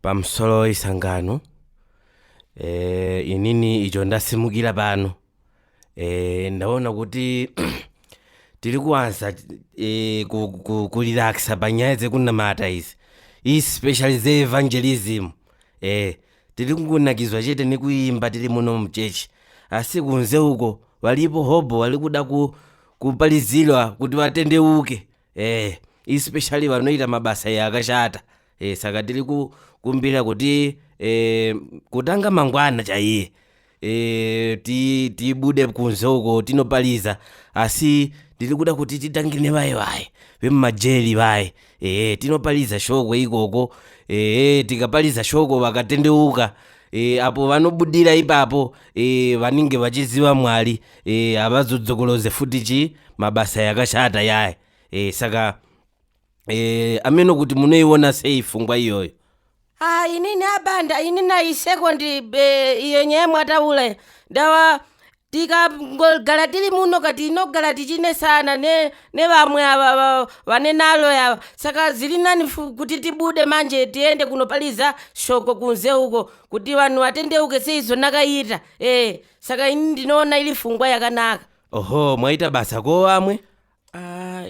pamsolo isangano inini icho ndasimukira pano ndaona kuti tiri kuanza kurelaxa panyaya dzekunamata izi especially ze evangelism tiri kunakizwa chete nikuimba tiri muno mchechi asi kunze uko walipo hobo wali kuda kupalizilwa kuti watendeuke especially vanoita mabasa yakashata saka tiri kumbira kuti kutanga mangwana chaiye tibude kunze uko tinopaliza asi tiri kuda kuti titangine vai vemumajeli vai tinopaliza shoko ikoko tikapaliza shoko vakatendeuka apo vanobudira ipapo vanenge vachiziva Mwali avazodzokoloze futi mabasa yakashata yaye saka ameno kuti munoiona sei fungwa iyoyo. Inini abanda inini na isekondi iyo nyemwe ataule ndawa tikagala tili muno kati inogala tichine sana ne vamwe ava vane nalo yava saka zili nani kuti tibude manje tiende kunopaliza shoko kunze uko kuti vanhu vatendeuke seizo nakayita saka ini ndinoona ili fungwa yakanaka. Oho, mwaita basa ko amwe?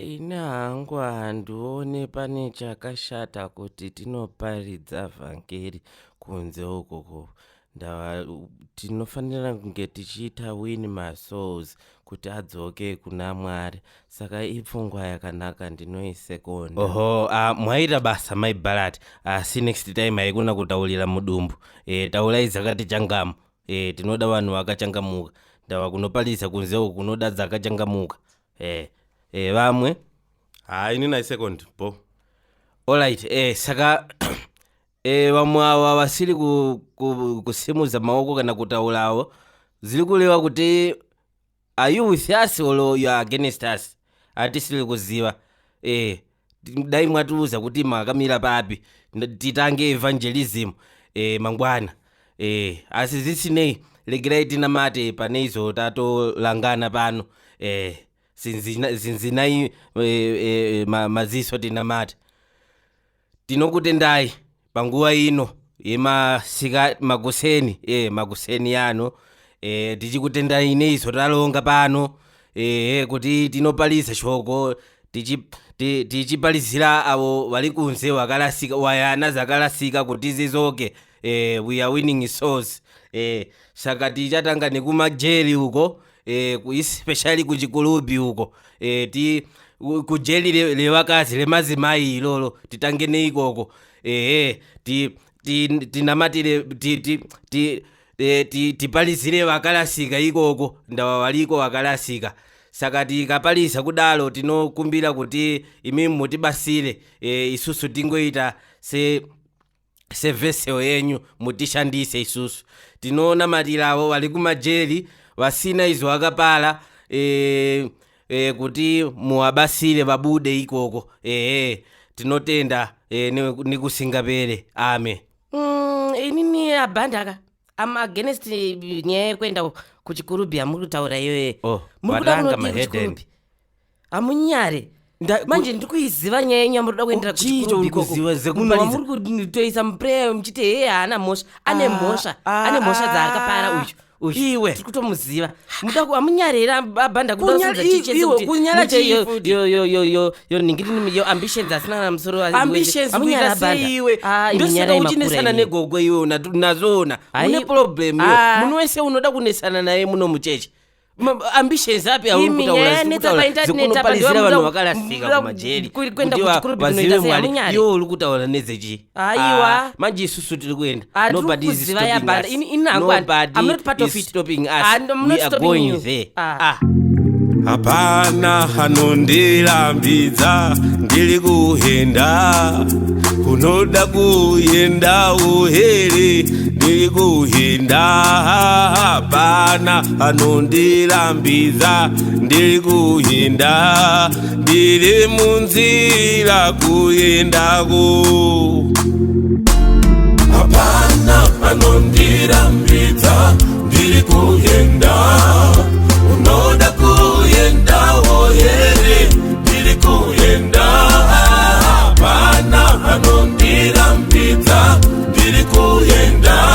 Ine hangu handione pane chakashata kuti tinoparidza vhangeri kunze ukoko ndawa tinofanira kunge tichiita win masouls kuti adzoke kuna Mwari saka ipfungwa yakanaka ndinoisekonda. Oho, mwaita basa my ballad asi next time haikuna kutaulira mudumbu taulai zakati changamu tinoda vanhu vakachangamuka ndawa kunopalisa kunze uko kunoda dzakachangamuka vamwe ini na second po. Alright, saka vamwe ava vasiri kusimuza maoko kana kutaulawo zili kulewa kuti are you with us or you are against us atisiri kuziva dai mwatiuza kuti makamira papi titange evangelism mangwana asi zisinei legerai tinamate paneizo tatolangana pano zinzinai maziso tinamata tinokutendai panguva ino yemasika makuseni yano tichikutendai neizo talonga pano kuti tinopaliza shoko tichipalizira avo vali kunze wakalasika wayana zakalasika kuti zizoke we are winning souls saka tichatanga nekumajeli uko especially kuchikulubi uko kujeli lewakazi lemazimayi ilolo titangene ikoko tinamatire tipalizire wakalasika ikoko ndawa waliko wakalasika saka tikapalisa kudalo tinokumbira kuti imimi mutibasire isusu tingoita se vessel yenyu mutishandise isusu tinoona matirawo wali kumajeli wasina izo akapala kuti muwabasire babude ikoko tinotenda nikusingapere ame. Inini abandaka I'm against nye kwenda kuchikurubi amurutaura iyoye vatanga mahedend amunyare manje ndikuiziva nyaya yenyu amuruda kuendera kuchikurubi muri kutoisa mupreya muchiti haana mhosva ane mhosva dzaakapara uyu iwe tiri kutomuziva muda amunyarera abhanda kudaudza chicheyo ningiri yo ambitions asina na musoro ambitions iwe ndosaka uchinesana negogo iwe nazona une problem iwe muno wese unoda kunesana naye muno mucheche ambitions api aurikutaura vanhu vakalasika kumajeri kuti vazive Mwali iwo uri kutaura nezechi manje isusu tiri kuenda nobody is stopping us we are going there. Hapana hanondirambidza ndiri kuhenda kunoda kuenda uhere ndiri kuhenda hapana hanondirambidza ndiri kuhenda ndiri munzira kuendako hapana hanondirambidza ndiri kuhenda unoda kuenda ohere ndiri kuenda hapana hanondirambidza ndiri tiri kuyenda